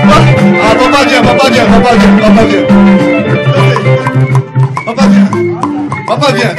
Ah, papa viens. Papa viens.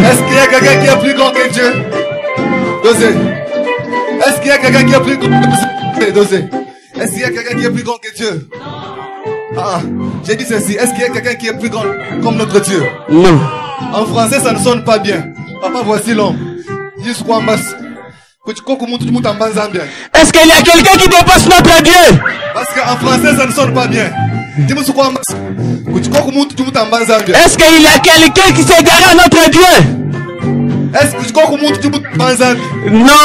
Est-ce qu'il y a quelqu'un qui est plus grand que Dieu? Dosé. Est-ce qu'il y a quelqu'un qui est plus grand que Dieu? Dosé. Est-ce qu'il y a quelqu'un qui est plus grand que Dieu? Ah, j'ai dit ceci. Est-ce qu'il y a quelqu'un qui est plus grand comme notre Dieu? Non. En français, ça ne sonne pas bien. Papa, voici l'homme. Jusqu'au mbas. Est-ce qu'il y a quelqu'un qui dépasse notre Dieu? Parce qu'en français, ça ne sonne pas bien. Est-ce qu'il y a quelqu'un qui s'est garé à notre Dieu? Est-ce que non.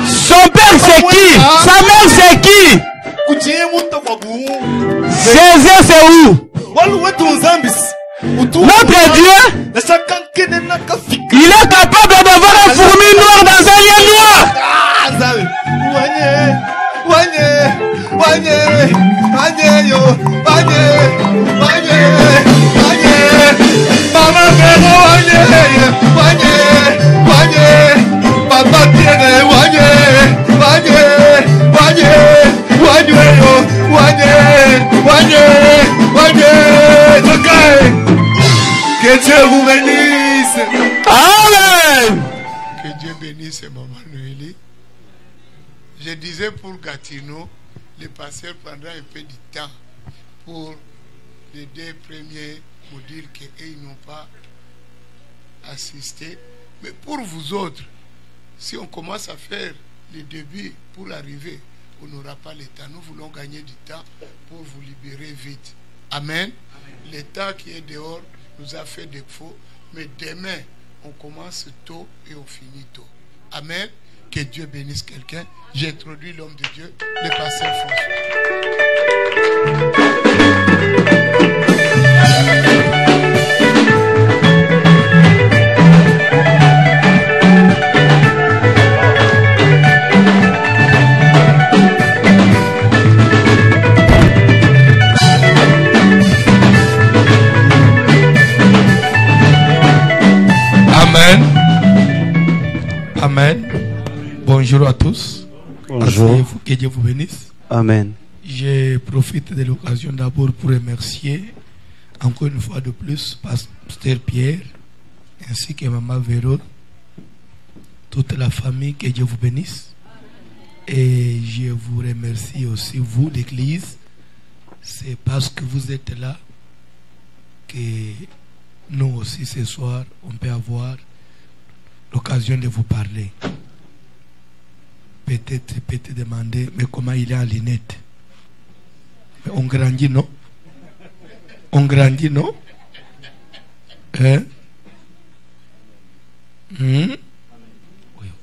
Son père c'est qui? Sa mère c'est qui? Jésus c'est où? Notre Dieu, il est capable d'avoir un fourmi noir dans un lieu noir. Que Dieu vous bénisse. Amen. Que Dieu bénisse maman Noélie. Je disais pour Gatineau, les pasteurs prendront un peu de temps pour les deux premiers modules qu'ils n'ont pas assisté. Mais pour vous autres, si on commence à faire les débuts pour l'arrivée, on n'aura pas le temps. Nous voulons gagner du temps pour vous libérer vite. Amen. Le temps qui est dehors nous a fait défaut, mais demain, on commence tôt et on finit tôt. Amen. Que Dieu bénisse quelqu'un. J'introduis l'homme de Dieu, le pasteur François. Amen. Amen. Bonjour à tous. Bonjour. Que Dieu vous bénisse. Amen. Je profite de l'occasion d'abord pour remercier encore une fois de plus Pasteur Pierre ainsi que Maman Véro, toute la famille, que Dieu vous bénisse. Et je vous remercie aussi, vous, l'Église. C'est parce que vous êtes là que nous aussi ce soir, on peut avoir l'occasion de vous parler. Peut-être peut demander, mais comment il est en lunette? Mais on grandit, non? On grandit, non? Hein? Oui,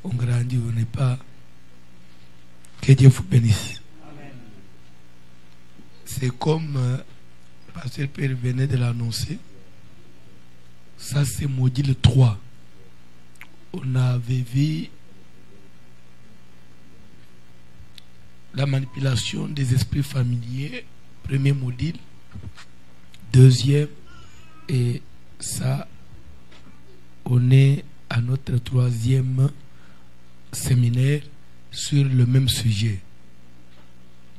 on grandit, on n'est pas... Que Dieu vous bénisse. C'est comme Pasteur Pierre venait de l'annoncer. Ça, c'est module 3. On avait vu la manipulation des esprits familiers, premier module, deuxième, et ça, on est à notre troisième séminaire sur le même sujet.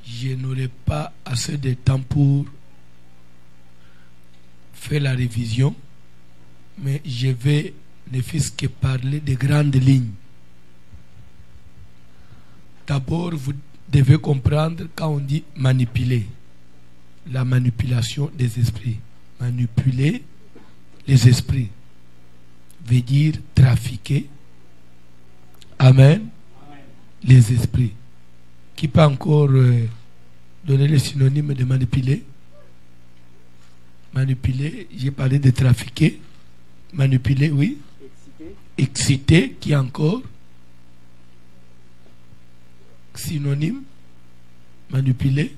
Je n'aurai pas assez de temps pour faire la révision, mais je vais ne fût-ce que parler des grandes lignes. D'abord, vous devez comprendre quand on dit manipuler. la manipulation des esprits. Manipuler les esprits veut dire trafiquer. Amen. Les esprits. Qui peut encore donner le synonyme de manipuler? Manipuler, j'ai parlé de trafiquer. Manipuler, oui. Exciter, qui encore? Synonyme. Manipuler.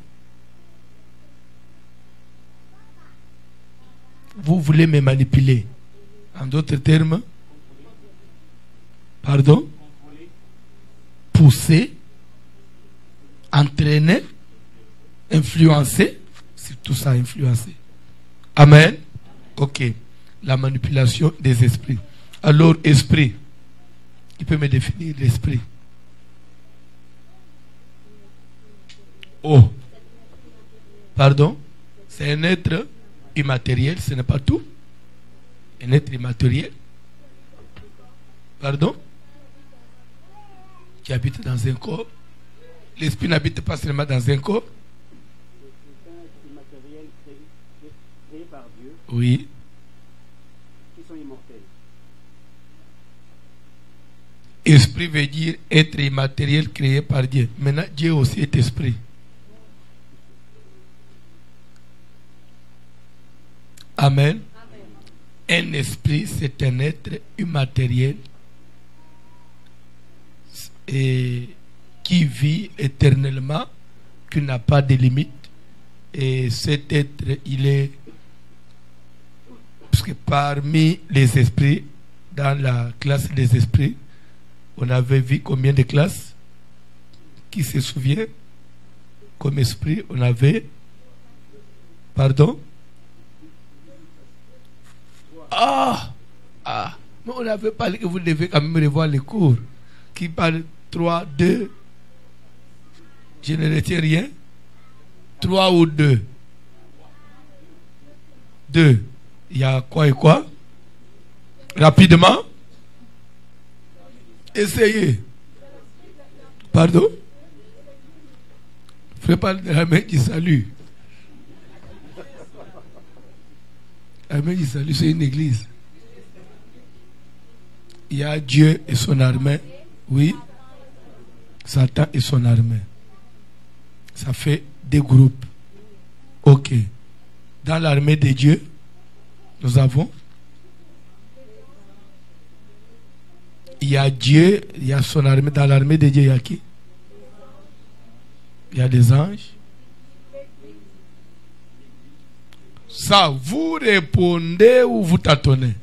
Vous voulez me manipuler. En d'autres termes, pardon, pousser, entraîner, influencer, c'est tout ça, influencer. Amen. Ok. La manipulation des esprits. Alors, esprit. Qui peut me définir l'esprit? Oh. Pardon? C'est un être immatériel, ce n'est pas tout. Un être immatériel. Pardon? Qui habite dans un corps. L'esprit n'habite pas seulement dans un corps. C'est un immatériel créé par Dieu. Oui. Qui sont immortels. Esprit veut dire être immatériel créé par Dieu. Maintenant, Dieu aussi est esprit. Amen. Un esprit, c'est un être immatériel et qui vit éternellement, qui n'a pas de limite. Et cet être, il est... Parce que parmi les esprits, dans la classe des esprits, on avait vu combien de classes? Qui se souvient? Comme esprit, on avait... Pardon? Mais on avait parlé que vous devez quand même revoir les cours. Qui parle 3, 2. Je ne retiens rien. 3 ou 2. 2. Il y a quoi et quoi? Rapidement. Essayez. Pardon? Frère parle de la main qui salue. La main qui salue, c'est une église. Il y a Dieu et son armée. Oui. Satan et son armée. Ça fait des groupes. Ok. Dans l'armée de Dieu, nous avons. Il y a Dieu, il y a son armée. Dans l'armée de Dieu, il y a qui? Il y a des anges. Ça, vous répondez ou vous tâtonnez?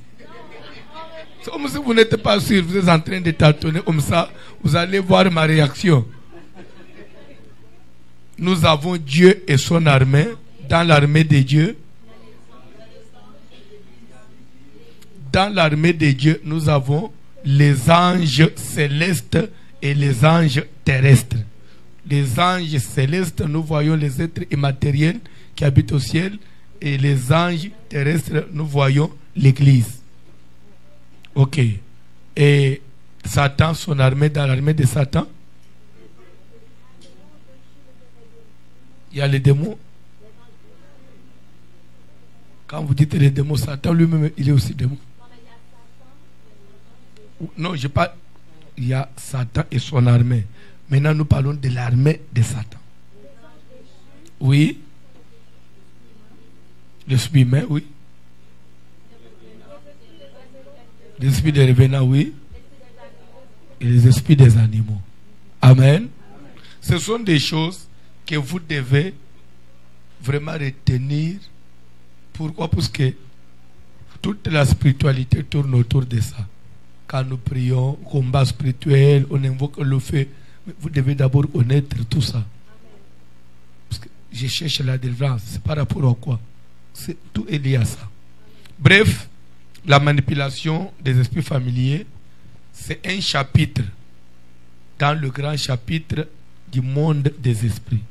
Comme si vous n'êtes pas sûr, vous êtes en train de tâtonner comme ça, vous allez voir ma réaction. Nous avons Dieu et son armée. Dans l'armée de Dieu, dans l'armée de Dieu, nous avons les anges célestes et les anges terrestres. Les anges célestes, nous voyons les êtres immatériels qui habitent au ciel. Et les anges terrestres, nous voyons l'église. Ok. Et Satan, son armée, dans l'armée de Satan, il y a les démons. Quand vous dites les démons, Satan lui-même, il est aussi démon. Non, je parle. Il y a Satan et son armée. Maintenant, nous parlons de l'armée de Satan. Oui. L'esprit humain, oui. L'esprit des revenants, oui. Et les esprits des animaux. Amen. Ce sont des choses que vous devez vraiment retenir. Pourquoi? Parce que toute la spiritualité tourne autour de ça. Quand nous prions, combat spirituel, on invoque le feu. Mais vous devez d'abord connaître tout ça. Parce que je cherche la délivrance. C'est par rapport à quoi? Tout est lié à ça. Bref, la manipulation des esprits familiers, c'est un chapitre dans le grand chapitre du monde des esprits.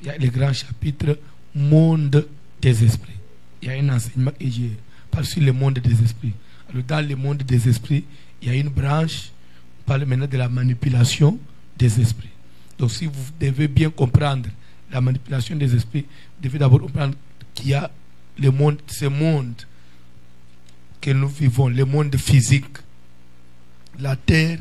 Il y a le grand chapitre monde des esprits. Il y a un enseignement et je parle sur le monde des esprits. Alors dans le monde des esprits, il y a une branche, on parle maintenant de la manipulation des esprits. Donc si vous devez bien comprendre la manipulation des esprits, vous devez d'abord comprendre qu'il y a le monde, ce monde que nous vivons, le monde physique. La terre,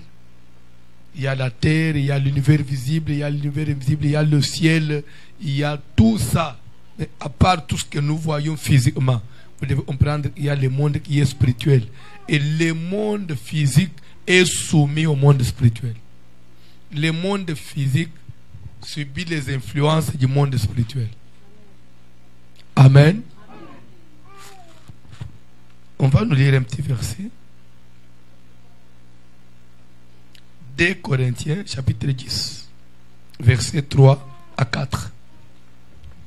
il y a la terre, il y a l'univers visible, il y a l'univers invisible, il y a le ciel, il y a tout ça. Mais à part tout ce que nous voyons physiquement, vous devez comprendre qu'il y a le monde qui est spirituel. Et le monde physique est soumis au monde spirituel. Le monde physique subit les influences du monde spirituel. Amen. On va nous lire un petit verset. 2 Corinthiens chapitre 10 versets 3 à 4.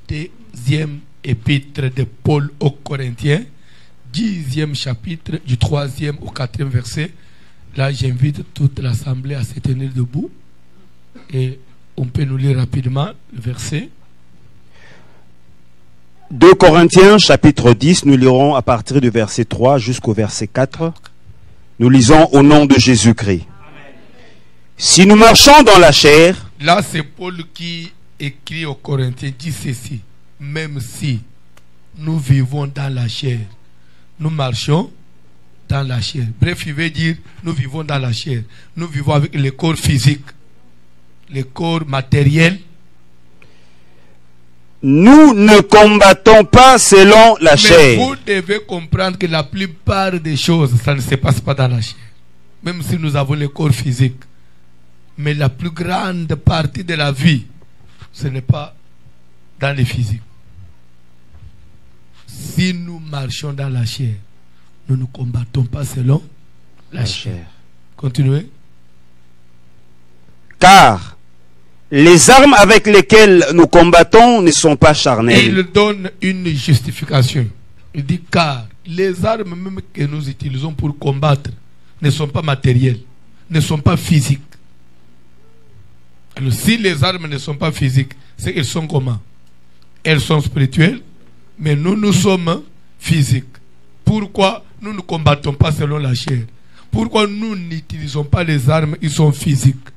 Deuxième épître de Paul aux Corinthiens, 10e chapitre du 3e au 4e verset. Là, j'invite toute l'assemblée à se tenir debout et on peut nous lire rapidement le verset. 2 Corinthiens chapitre 10, nous lirons à partir du verset 3 jusqu'au verset 4. Nous lisons au nom de Jésus-Christ. Si nous marchons dans la chair... Là, c'est Paul qui écrit aux Corinthiens, dit ceci. Même si nous vivons dans la chair, nous marchons dans la chair. Bref, il veut dire, nous vivons dans la chair. Nous vivons avec le corps physique, le corps matériel. Nous ne combattons pas selon la chair. Vous devez comprendre que la plupart des choses, ça ne se passe pas dans la chair. Même si nous avons le corps physique. Mais la plus grande partie de la vie, ce n'est pas dans le physique. Si nous marchons dans la chair, nous ne combattons pas selon la chair. Continuez. Car les armes avec lesquelles nous combattons ne sont pas charnelles. Et il donne une justification. Il dit car les armes même que nous utilisons pour combattre ne sont pas matérielles, ne sont pas physiques. Alors si les armes ne sont pas physiques, c'est qu'elles sont comment? Elles sont spirituelles, mais nous sommes physiques. Pourquoi nous ne combattons pas selon la chair? Pourquoi nous n'utilisons pas les armes qui sont physiques?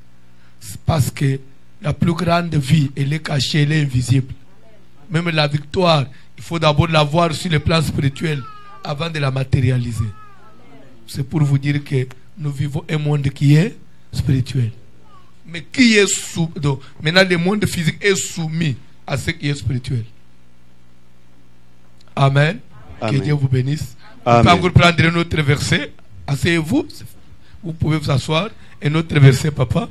C'est parce que la plus grande vie, elle est cachée, elle est invisible. Même la victoire, il faut d'abord la voir sur le plan spirituel avant de la matérialiser. C'est pour vous dire que nous vivons un monde qui est spirituel. Mais qui est soumis? Maintenant, le monde physique est soumis à ce qui est spirituel. Amen. Amen. Que Dieu vous bénisse. Amen. On peut encore prendre un autre verset. Asseyez-vous. Vous pouvez vous asseoir. Un autre verset, papa.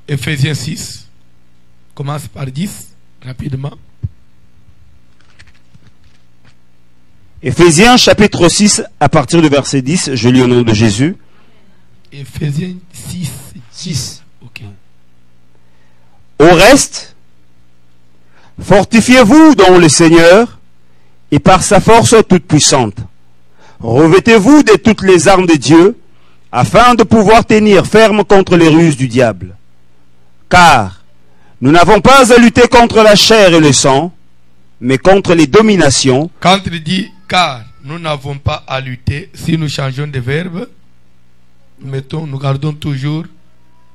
Ephésiens 6. Commence par 10, rapidement. Ephésiens chapitre 6, à partir du verset 10, je lis au nom de Jésus. Ephésiens 6. 6. Ok. Au reste, fortifiez-vous dans le Seigneur et par sa force toute puissante. Revêtez-vous de toutes les armes de Dieu afin de pouvoir tenir ferme contre les ruses du diable. Car nous n'avons pas à lutter contre la chair et le sang, mais contre les dominations. Quand il dit car nous n'avons pas à lutter, si nous changeons de verbe, nous gardons toujours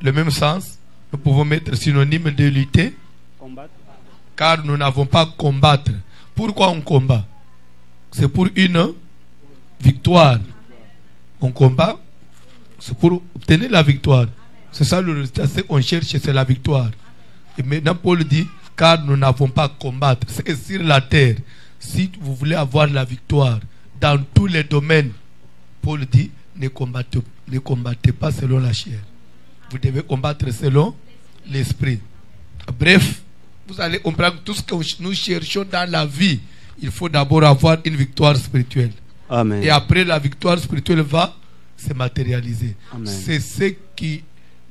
le même sens. Nous pouvons mettre synonyme de lutter. Combattre. Car nous n'avons pas à combattre. Pourquoi on combat? C'est pour une victoire. On combat, c'est pour obtenir la victoire. C'est ça le résultat. Ce qu'on cherche, c'est la victoire. Et maintenant, Paul dit, car nous n'avons pas à combattre. C'est que sur la terre, si vous voulez avoir la victoire dans tous les domaines, Paul dit, ne combattez pas selon la chair. Vous devez combattre selon l'esprit. Bref, vous allez comprendre tout ce que nous cherchons dans la vie. Il faut d'abord avoir une victoire spirituelle. Amen. Et après, la victoire spirituelle va se matérialiser. Amen. C'est ce que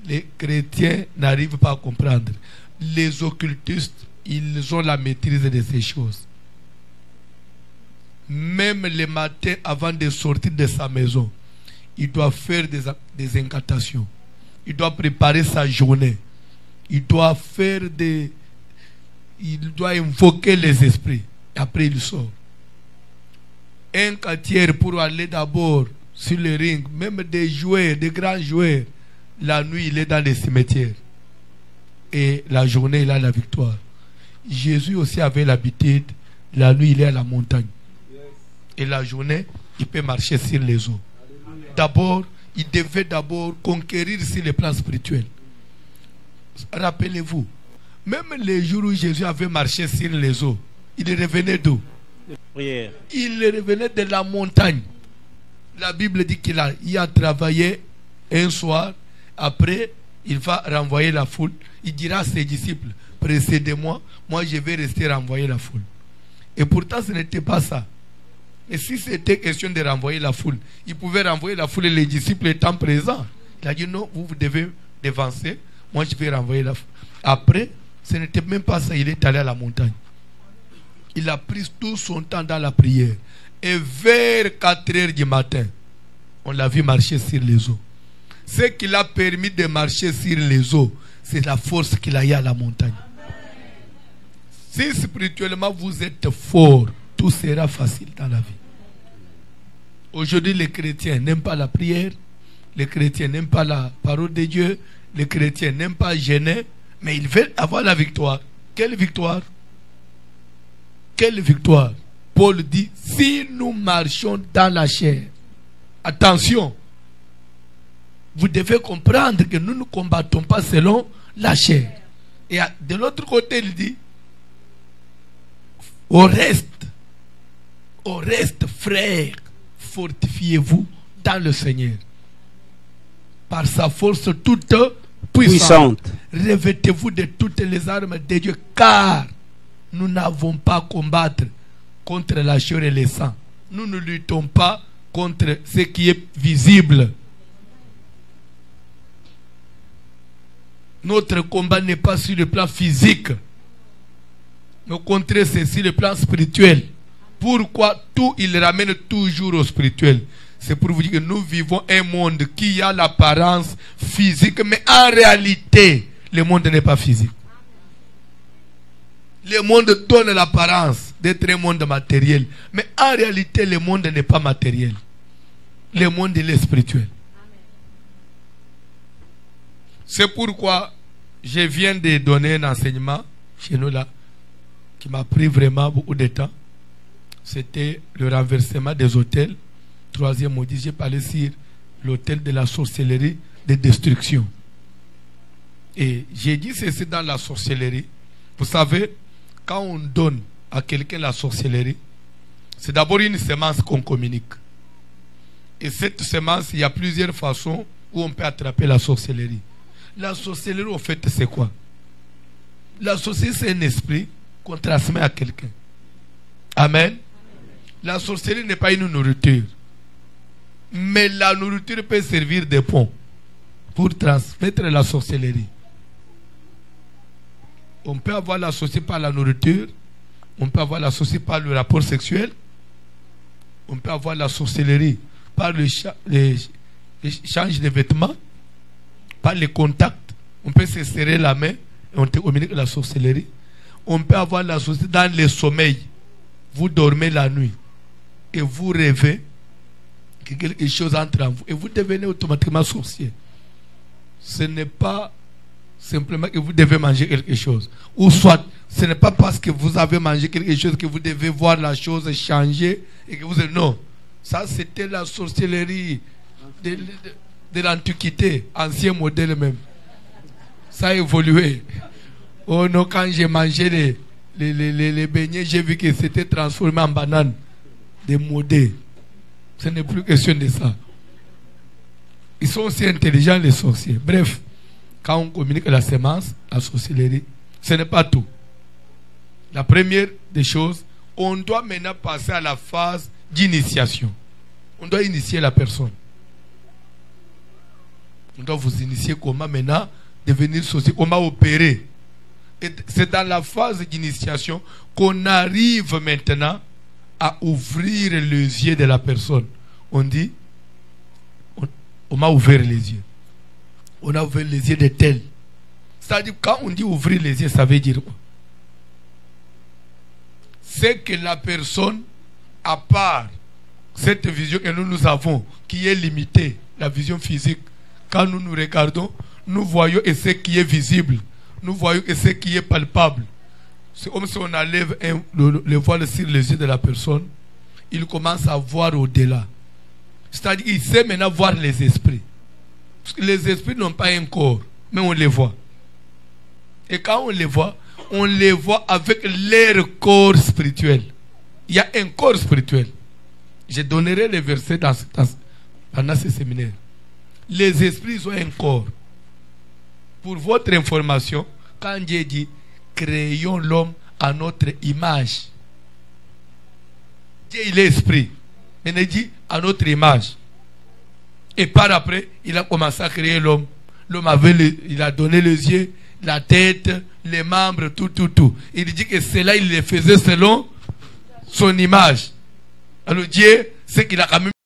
les chrétiens n'arrivent pas à comprendre. Les occultistes, ils ont la maîtrise de ces choses. Même le matin, avant de sortir de sa maison, il doit faire des incantations. Il doit préparer sa journée. Il doit invoquer les esprits. Et après, il sort. Un quartier pour aller d'abord sur le ring, même des joueurs, des grands joueurs, la nuit, il est dans les cimetières. et la journée, il a la victoire. Jésus aussi avait l'habitude, la nuit, il est à la montagne. Et la journée, il peut marcher sur les eaux. D'abord, il devait d'abord conquérir sur les plans spirituels. Rappelez-vous, même les jours où Jésus avait marché sur les eaux, il revenait d'où? Il revenait de la montagne. La Bible dit qu'il a travaillé un soir. Après, il va renvoyer la foule. Il dira à ses disciples, précédez-moi, moi je vais rester renvoyer la foule. Et pourtant ce n'était pas ça. Et si c'était question de renvoyer la foule, il pouvait renvoyer la foule et les disciples étant présents. Il a dit non, vous devez dévancer, moi je vais renvoyer la foule. Après, ce n'était même pas ça, il est allé à la montagne. Il a pris tout son temps dans la prière. Et vers 4 heures du matin, on l'a vu marcher sur les eaux. Ce qui l'a permis de marcher sur les eaux, c'est la force qu'il a eu à la montagne. Si spirituellement vous êtes fort, tout sera facile dans la vie. Aujourd'hui, les chrétiens n'aiment pas la prière, les chrétiens n'aiment pas la parole de Dieu, les chrétiens n'aiment pas gêner, mais ils veulent avoir la victoire. Quelle victoire? Quelle victoire? Paul dit, si nous marchons dans la chair, attention, vous devez comprendre que nous ne combattons pas selon la chair. Et de l'autre côté, il dit, au reste, frères, fortifiez-vous dans le Seigneur. Par sa force toute puissante. Revêtez-vous de toutes les armes de Dieu, car nous n'avons pas à combattre contre la chair et le sang. Nous ne luttons pas contre ce qui est visible. Notre combat n'est pas sur le plan physique. Au contraire, c'est sur le plan spirituel. Pourquoi tout il ramène toujours au spirituel? C'est pour vous dire que nous vivons un monde qui a l'apparence physique, mais en réalité, le monde n'est pas physique. Le monde donne l'apparence d'être un monde matériel, mais en réalité, le monde n'est pas matériel. Le monde il est spirituel. C'est pourquoi je viens de donner un enseignement chez nous là, qui m'a pris vraiment beaucoup de temps. C'était le renversement des autels. Troisième maudit, j'ai parlé sur l'autel de la sorcellerie de destruction. Et j'ai dit ceci dans la sorcellerie. Vous savez, quand on donne à quelqu'un la sorcellerie, c'est d'abord une semence qu'on communique. Et cette semence, il y a plusieurs façons où on peut attraper la sorcellerie. La sorcellerie, au fait, c'est quoi? La sorcellerie, c'est un esprit qu'on transmet à quelqu'un. Amen. La sorcellerie n'est pas une nourriture. Mais la nourriture peut servir de pont pour transmettre la sorcellerie. On peut avoir la sorcellerie par la nourriture. On peut avoir la sorcellerie par le rapport sexuel. On peut avoir la sorcellerie par l'échange de vêtements, par les contacts. On peut se serrer la main et on te communique la sorcellerie. On peut avoir la sorcellerie dans le sommeil. Vous dormez la nuit et vous rêvez que quelque chose entre en vous et vous devenez automatiquement sorcier. Ce n'est pas simplement que vous devez manger quelque chose. Ou soit, ce n'est pas parce que vous avez mangé quelque chose que vous devez voir la chose changer et que vous dites non. Ça, c'était la sorcellerie de l'Antiquité, ancien modèle même. Ça a évolué. Oh non, quand j'ai mangé les beignets, j'ai vu que c'était transformé en banane. Des modèles. Ce n'est plus question de ça. Ils sont aussi intelligents, les sorciers. Bref, quand on communique la semence, la sorcellerie, ce n'est pas tout. La première des choses, on doit maintenant passer à la phase d'initiation. On doit initier la personne. On doit vous initier comment maintenant devenir sorcier, comment opérer. Et c'est dans la phase d'initiation qu'on arrive maintenant à ouvrir les yeux de la personne. On dit, on m'a ouvert les yeux. On a ouvert les yeux de tel. C'est-à-dire, quand on dit ouvrir les yeux, ça veut dire quoi? C'est que la personne, à part cette vision que nous avons, qui est limitée, la vision physique, quand nous nous regardons, nous voyons et ce qui est visible. nous voyons que ce qui est palpable, c'est comme si on enlève le voile sur les yeux de la personne, il commence à voir au-delà. C'est-à-dire qu'il sait maintenant voir les esprits. Parce que les esprits n'ont pas un corps, mais on les voit. Et quand on les voit avec leur corps spirituel. Il y a un corps spirituel. Je donnerai les versets pendant ce séminaire. Les esprits ont un corps. Pour votre information, quand Dieu dit créons l'homme à notre image, Dieu il est esprit. Mais il dit à notre image. Et par après, il a commencé à créer l'homme. L'homme il a donné les yeux, la tête, les membres, tout. Il dit que cela, il les faisait selon son image. Alors Dieu, c'est qu'il a quand même